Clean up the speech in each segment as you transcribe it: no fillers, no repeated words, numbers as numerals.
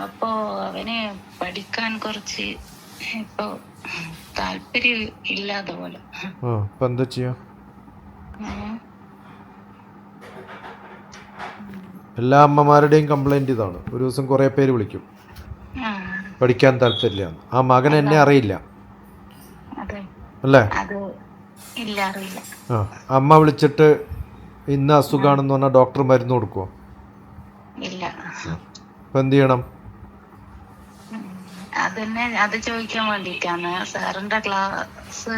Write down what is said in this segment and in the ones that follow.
അപ്പോ അവന് പഠിക്കാൻ കുറച്ച് ഇപ്പൊ താല്പര്യം ഇല്ലാതെ പോലെ. ഇപ്പൊ എന്താ ചെയ്യാ? എല്ലാ അമ്മമാരുടെയും കംപ്ലൈന്റ് ഇതാണ്. ഒരു ദിവസം കുറെ പേര് വിളിക്കും, പഠിക്കാൻ താല്പര്യമില്ല. ആ മകൻ എന്നെ അറിയില്ല അല്ലേ? അമ്മ വിളിച്ചിട്ട് ഇന്ന് അസുഖമാണെന്ന് പറഞ്ഞാൽ ഡോക്ടർ മരുന്ന് കൊടുക്കുമോ? ഇല്ല. ഇപ്പൊ എന്ത് ചെയ്യണം? അതന്നെ, അത് ചോദിക്കാൻ വേണ്ടിട്ടാണ് സാറിന്റെ ക്ലാസ്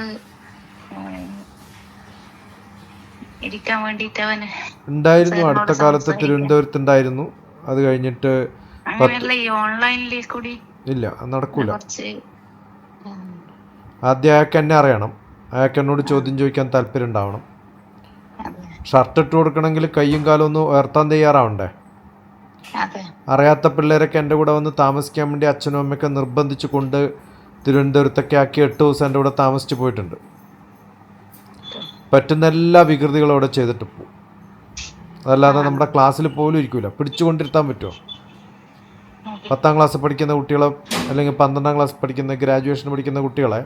ഇരിക്കാൻ വേണ്ടിട്ട് അവന് ഉണ്ടായിരുന്നു. അടുത്ത കാലത്ത് തിരുവനന്തപുരത്ത് ഉണ്ടായിരുന്നു. അത് കഴിഞ്ഞിട്ട് ഓൺലൈനിൽ കൂടി ഇല്ല, നടക്കൂല. ആദ്യം അയാൾക്ക് എന്നെ അറിയണം, അയാൾക്ക് എന്നോട് ചോദ്യം ചോദിക്കാൻ താല്പര്യം ഉണ്ടാവണം. ഷർട്ട് ഇട്ട് കൊടുക്കണമെങ്കിൽ കയ്യും കാലം ഒന്ന് ഉയർത്താൻ തയ്യാറാവണ്ടേ? അറിയാത്ത പിള്ളേരൊക്കെ എൻ്റെ കൂടെ വന്ന് താമസിക്കാൻ വേണ്ടി അച്ഛനും അമ്മയൊക്കെ നിർബന്ധിച്ച് കൊണ്ട് തിരുവനന്തപുരത്തൊക്കെ ആക്കി 8 ദിവസം എൻ്റെ കൂടെ താമസിച്ച് പോയിട്ടുണ്ട്. പറ്റുന്ന എല്ലാ വികൃതികളും അവിടെ ചെയ്തിട്ട് പോകും. അതല്ലാതെ നമ്മുടെ ക്ലാസ്സിൽ പോലും ഇരിക്കില്ല. പിടിച്ചുകൊണ്ടിരുത്താൻ പറ്റുമോ? 10ാം ക്ലാസ് പഠിക്കുന്ന കുട്ടികളെ അല്ലെങ്കിൽ 12ാം ക്ലാസ് പഠിക്കുന്ന, ഗ്രാജുവേഷൻ പഠിക്കുന്ന കുട്ടികളെ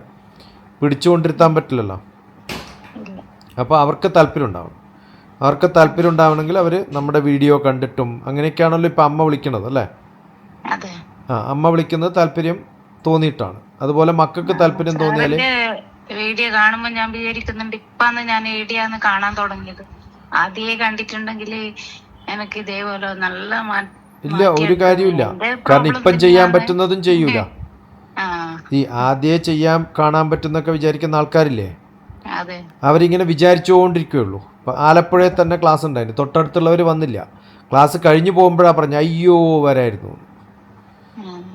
പിടിച്ചുകൊണ്ടിരുത്താൻ പറ്റില്ലല്ലോ. അപ്പോൾ അവർക്ക് താല്പര്യം ഉണ്ടാവണം. അവർക്ക് താല്പര്യം ഉണ്ടാവണമെങ്കിൽ അവർ നമ്മുടെ വീഡിയോ കണ്ടിട്ടും അങ്ങനെയൊക്കെയാണല്ലോ ഇപ്പം അമ്മ വിളിക്കണത് അല്ലേ? അമ്മ വിളിക്കുന്നത് താല്പര്യം തോന്നിയിട്ടാണ്. അതുപോലെ മക്കൾക്ക് താല്പര്യം തോന്നിയാൽ വീഡിയോ കാണുമ്പോൾ ഞാൻ വിചാരിക്കുന്നുണ്ട് ഇപ്പാന്ന് ഞാൻ വീഡിയോന്ന് കാണാൻ തുടങ്ങിയത്. ആദ്യമേ കണ്ടിട്ടുണ്ടെങ്കിൽ എനിക്ക് ഇതേപോലെ നല്ല ഇല്ല, ഒരു കാര്യമില്ല. കാരണം ഇപ്പം ചെയ്യാൻ പറ്റുന്നതും ചെയ്യൂല. ഈ ആദ്യമേ ചെയ്യാൻ കാണാൻ പറ്റുന്നൊക്കെ വിചാരിക്കുന്ന ആൾക്കാരില്ലേ, അവരിങ്ങനെ വിചാരിച്ചുകൊണ്ടിരിക്കുകയുള്ളൂ. ഇപ്പം ആലപ്പുഴയിൽ തന്നെ ക്ലാസ് ഉണ്ടായിരുന്നു. തൊട്ടടുത്തുള്ളവർ വന്നില്ല. ക്ലാസ് കഴിഞ്ഞ് പോകുമ്പോഴാണ് പറഞ്ഞത് അയ്യോ വരായിരുന്നു.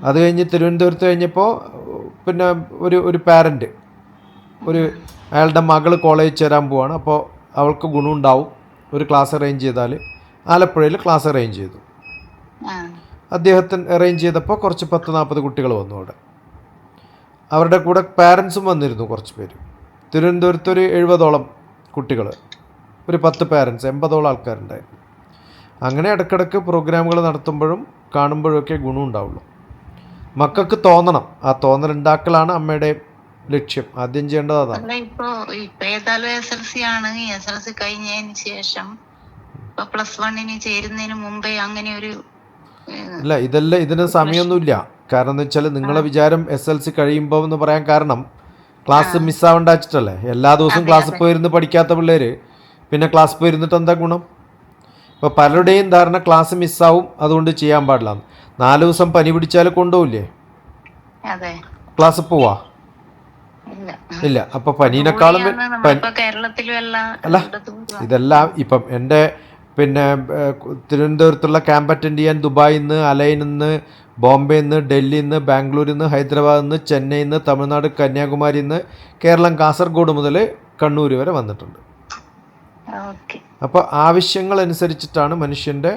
അത് കഴിഞ്ഞ് തിരുവനന്തപുരത്ത് കഴിഞ്ഞപ്പോൾ പിന്നെ ഒരു പാരൻറ്റ്, അയാളുടെ മകൾ കോളേജിൽ ചേരാൻ പോവാണ്. അപ്പോൾ അവൾക്ക് ഗുണമുണ്ടാവും ഒരു ക്ലാസ് അറേഞ്ച് ചെയ്താൽ. ആലപ്പുഴയിൽ ക്ലാസ് അറേഞ്ച് ചെയ്തു. അദ്ദേഹത്തിന് അറേഞ്ച് ചെയ്തപ്പോൾ കുറച്ച് 10-40 കുട്ടികൾ വന്നു. അവിടെ അവരുടെ കൂടെ പാരൻസും വന്നിരുന്നു കുറച്ച് പേര്. തിരുവനന്തപുരത്ത് ഒരു 70ഓളം കുട്ടികൾ, ഒരു 10 പാരൻസ്, 80ഓളം ആൾക്കാരുണ്ടായിരുന്നു. അങ്ങനെ ഇടയ്ക്കിടയ്ക്ക് പ്രോഗ്രാമുകൾ നടത്തുമ്പോഴും കാണുമ്പോഴൊക്കെ ഗുണമുണ്ടാവുള്ളൂ. മക്കൾക്ക് തോന്നണം. ആ തോന്നലുണ്ടാക്കലാണ് അമ്മയുടെ ലക്ഷ്യം. ആദ്യം ചെയ്യേണ്ടത് അതാണ്. ഇപ്പൊ ഏതായാലും SLC ആണ്. SLC കഴിഞ്ഞതിന് ശേഷം +1 ചേരുന്നതിന് മുമ്പേ അങ്ങനെ ഒരു ഇല്ല, ഇതിന് സമയമൊന്നുമില്ല. കാരണം എന്ന് വെച്ചാൽ നിങ്ങളെ വിചാരം SLC കഴിയുമ്പോൾ എന്ന് പറയാൻ കാരണം ക്ലാസ് മിസ്സാവേണ്ട വെച്ചിട്ടല്ലേ. എല്ലാ ദിവസവും ക്ലാസ് പോയിരുന്ന് പഠിക്കാത്ത പിള്ളേർ പിന്നെ ക്ലാസ് പോയിരുന്നിട്ട് എന്താ ഗുണം? ഇപ്പോൾ പലരുടെയും ധാരണ ക്ലാസ് മിസ്സാവും, അതുകൊണ്ട് ചെയ്യാൻ പാടില്ല. 4 ദിവസം പനി പിടിച്ചാൽ കൊണ്ടുപോവില്ലേ ക്ലാസ് പോവാ? ഇല്ല. അപ്പോൾ പനീനേക്കാളും അല്ല, ഇതെല്ലാം ഇപ്പം എൻ്റെ പിന്നെ തിരുവനന്തപുരത്തുള്ള ക്യാമ്പ് അറ്റൻഡ് ചെയ്യാൻ ദുബായിൽ നിന്ന്, അലൈനിൽ നിന്ന്, ബോംബെയിൽ നിന്ന്, ഡൽഹിയിൽ നിന്ന്, ബാംഗ്ലൂരിൽ നിന്ന്, ഹൈദരാബാദിൽ നിന്ന്, ചെന്നൈയിൽ നിന്ന്, തമിഴ്നാട്, കന്യാകുമാരിയിൽ നിന്ന്, കേരളം കാസർഗോഡ് മുതൽ കണ്ണൂർ വരെ വന്നിട്ടുണ്ട്. അപ്പോൾ ആവശ്യങ്ങളനുസരിച്ചിട്ടാണ്, മനുഷ്യൻ്റെ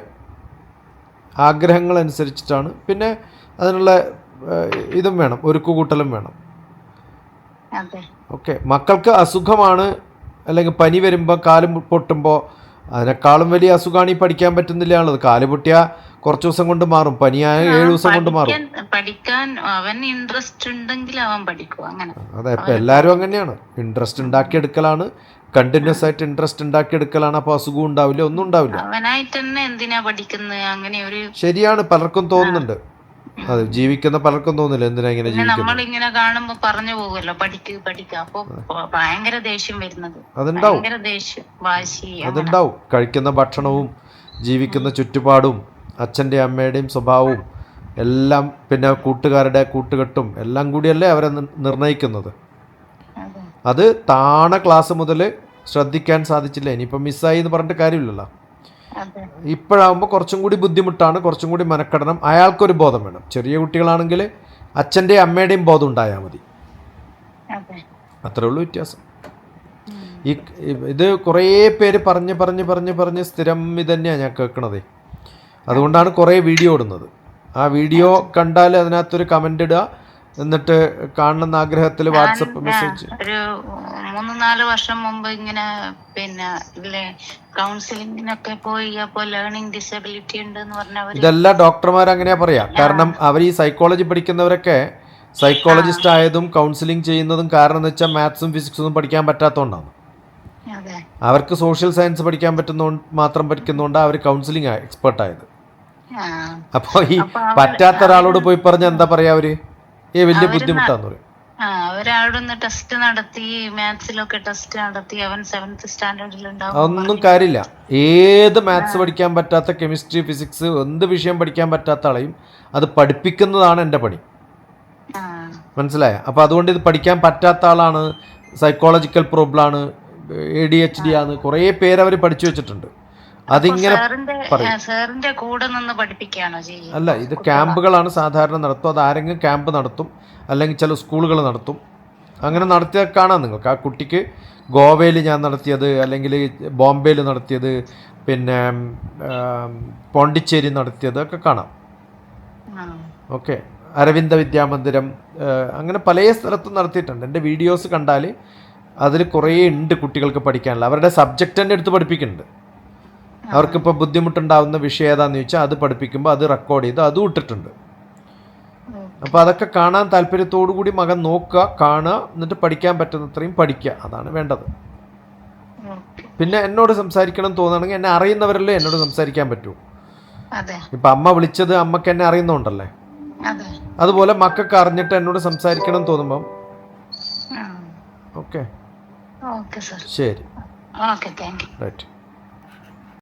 ആഗ്രഹങ്ങളനുസരിച്ചിട്ടാണ്. പിന്നെ അതിനുള്ള ഇതും വേണം, ഒരുക്കുകൂട്ടലും വേണം. ഓക്കെ. മക്കൾക്ക് അസുഖമാണ് അല്ലെങ്കിൽ പനി വരുമ്പോൾ, കാല് പൊട്ടുമ്പോൾ, അതിനേക്കാളും വലിയ അസുഖമാണ് ഈ പഠിക്കാൻ പറ്റുന്നില്ല എന്നുള്ളത്. കാല് പൊട്ടിയാൽ കുറച്ച് ദിവസം കൊണ്ട് മാറും, പനിയായ 7 ദിവസം കൊണ്ട് മാറും. പഠിക്കാൻ അവൻ ഇൻട്രസ്റ്റ് ഉണ്ടെങ്കിൽ അവൻ പഠിക്കും. അങ്ങനെ അതെ, ഇപ്പം എല്ലാവരും അങ്ങനെയാണ്. ഇൻട്രസ്റ്റ് ഉണ്ടാക്കിയെടുക്കലാണ്, കണ്ടിന്യൂസ് ആയിട്ട് ഇൻട്രസ്റ്റ് ഉണ്ടാക്കിയെടുക്കലാണ്. അപ്പോൾ അസുഖം ഉണ്ടാവില്ല, ഒന്നും ഉണ്ടാവില്ല. അവനായിട്ട് തന്നെ എന്തിനാ പഠിക്കുന്നത് അങ്ങനെ ഒരു ശരിയാണ്, പലർക്കും തോന്നുന്നുണ്ട്. അത് ജീവിക്കുന്ന പലർക്കും തോന്നില്ല എന്തിനാ ഇങ്ങനെ ജീവിക്കുന്നത്. നമ്മളിങ്ങനെ കാണുമ്പോ പറഞ്ഞു പോകുമല്ലോ പഠിക്കുക. അപ്പൊ ഭയങ്കര ദേഷ്യം വരുന്നത്. അതുണ്ടാവും, വാശി അതുണ്ടാവും. കഴിക്കുന്ന ഭക്ഷണവും ജീവിക്കുന്ന ചുറ്റുപാടും അച്ഛൻ്റെ അമ്മയുടെയും സ്വഭാവവും എല്ലാം, പിന്നെ കൂട്ടുകാരുടെ കൂട്ടുകെട്ടും എല്ലാം കൂടിയല്ലേ അവരെ നിർണ്ണയിക്കുന്നത്. അത് താണ ക്ലാസ് മുതൽ ശ്രദ്ധിക്കാൻ സാധിച്ചില്ല. ഇനിയിപ്പം മിസ്സായി എന്ന് പറഞ്ഞിട്ട് കാര്യമില്ലല്ലോ. ഇപ്പോഴാകുമ്പോൾ കുറച്ചും കൂടി ബുദ്ധിമുട്ടാണ്, കുറച്ചും കൂടി മെനക്കെടണം. അയാൾക്കൊരു ബോധം വേണം. ചെറിയ കുട്ടികളാണെങ്കിൽ അച്ഛൻ്റെയും അമ്മയുടെയും ബോധം ഉണ്ടായാൽ മതി. അത്രേ ഉള്ളൂ വ്യത്യാസം. ഇത് കുറേ പേര് പറഞ്ഞ് സ്ഥിരം ഇതന്നെയാണ് ഞാൻ കേൾക്കണത്. അതുകൊണ്ടാണ് കുറേ വീഡിയോ ഇടുന്നത്. ആ വീഡിയോ കണ്ടാൽ അതിനകത്തൊരു കമൻ്റ് ഇടുക, എന്നിട്ട് കാണണമെന്ന ആഗ്രഹത്തിൽ വാട്സപ്പ് മെസ്സേജ്. ഒരു 3-4 വർഷം മുമ്പ് ഇങ്ങനെ പിന്നെ ഇതിലെ കൗൺസിലിങ്ങിനൊക്കെ പോയി. അപ്പൊ ലേണിംഗ് ഡിസബിലിറ്റി ഉണ്ട് എന്ന് പറഞ്ഞവര് ഇതെല്ലാം ഡോക്ടർമാർ അങ്ങനെയാ പറയാ. കാരണം അവർ ഈ സൈക്കോളജി പഠിക്കുന്നവരൊക്കെ സൈക്കോളജിസ്റ്റ് ആയതും കൗൺസിലിംഗ് ചെയ്യുന്നതും കാരണം എന്ന് വെച്ചാൽ മാത്സും ഫിസിക്സും പഠിക്കാൻ പറ്റാത്തതുകൊണ്ടാണ്. അതെ അവർക്ക് സോഷ്യൽ സയൻസ് പഠിക്കാൻ മാത്രം പഠിക്കുന്നതുകൊണ്ട് അവർ കൗൺസിലിംഗ് എക്സ്പേർട്ടായത്. ആ അപ്പോൾ ഈ അപ്പൊ പറ്റാത്ത ഒരാളോട് പോയി പറഞ്ഞാൽ എന്താ പറയാ, അവര് വലിയ ബുദ്ധിമുട്ടാന്ന് പറയും. അവരവിടുന്ന് ടെസ്റ്റ് നടത്തി, മാത്സിലൊക്കെ ടെസ്റ്റ് നടത്തി. അവൻ 7th സ്റ്റാൻഡേർഡിൽ ഉണ്ടാവും. അതൊന്നും കാര്യമില്ല. ഏത് മാത്സ് പഠിക്കാൻ പറ്റാത്ത, കെമിസ്ട്രി ഫിസിക്സ് എന്ത് വിഷയം പഠിക്കാൻ പറ്റാത്ത ആളെയും അത് പഠിപ്പിക്കുന്നതാണ് എൻ്റെ പണി. മനസ്സിലായ? അപ്പോൾ അതുകൊണ്ട് ഇത് പഠിക്കാൻ പറ്റാത്ത ആളാണ്, സൈക്കോളജിക്കൽ പ്രോബ്ലമാണ്, ADHD ആണ്, കുറേ പേര് അവർ പഠിച്ചു വെച്ചിട്ടുണ്ട്. അതിങ്ങനെ സാറിന്റെ കൂടെ നിന്ന് പഠിപ്പിക്കുകയാണോ ചെയ്യുക? അല്ല, ഇത് ക്യാമ്പുകളാണ് സാധാരണ നടത്തും. അത് ആരെങ്കിലും ക്യാമ്പ് നടത്തും, അല്ലെങ്കിൽ ചില സ്കൂളുകൾ നടത്തും. അങ്ങനെ നടത്തിയാൽ കാണാം നിങ്ങൾക്ക്. ആ കുട്ടിക്ക് ഗോവയിൽ ഞാൻ നടത്തിയത്, അല്ലെങ്കിൽ ബോംബെയിൽ നടത്തിയത്, പിന്നെ പോണ്ടിച്ചേരി നടത്തിയത് ഒക്കെ കാണാം. ഓക്കെ, അരവിന്ദ വിദ്യാമന്ദിരം, അങ്ങനെ പല സ്ഥലത്തും നടത്തിയിട്ടുണ്ട്. എൻ്റെ വീഡിയോസ് കണ്ടാൽ അതിൽ കുറേ ഉണ്ട് കുട്ടികൾക്ക് പഠിക്കാനുള്ള. അവരുടെ സബ്ജക്റ്റ് തന്നെ എടുത്ത് പഠിപ്പിക്കുന്നുണ്ട്. അവർക്കിപ്പോൾ ബുദ്ധിമുട്ടുണ്ടാകുന്ന വിഷയം ഏതാണെന്ന് ചോദിച്ചാൽ അത് പഠിപ്പിക്കുമ്പോൾ അത് റെക്കോർഡ് ചെയ്ത് അതും ഇട്ടിട്ടുണ്ട്. അപ്പോൾ അതൊക്കെ കാണാൻ താല്പര്യത്തോടു കൂടി മകൻ നോക്കുക, കാണുക, എന്നിട്ട് പഠിക്കാൻ പറ്റുന്നത്രയും പഠിക്കുക. അതാണ് വേണ്ടത്. പിന്നെ എന്നോട് സംസാരിക്കണം തോന്നുകയാണെങ്കിൽ എന്നെ അറിയുന്നവരല്ലേ എന്നോട് സംസാരിക്കാൻ പറ്റൂ. ഇപ്പം അമ്മ വിളിച്ചത് അമ്മക്ക് എന്നെ അറിയുന്നതുകൊണ്ടല്ലേ. അതുപോലെ മക്കൾക്ക് അറിഞ്ഞിട്ട് എന്നോട് സംസാരിക്കണം തോന്നുമ്പം ഓക്കെ, ശരി, റൈറ്റ്.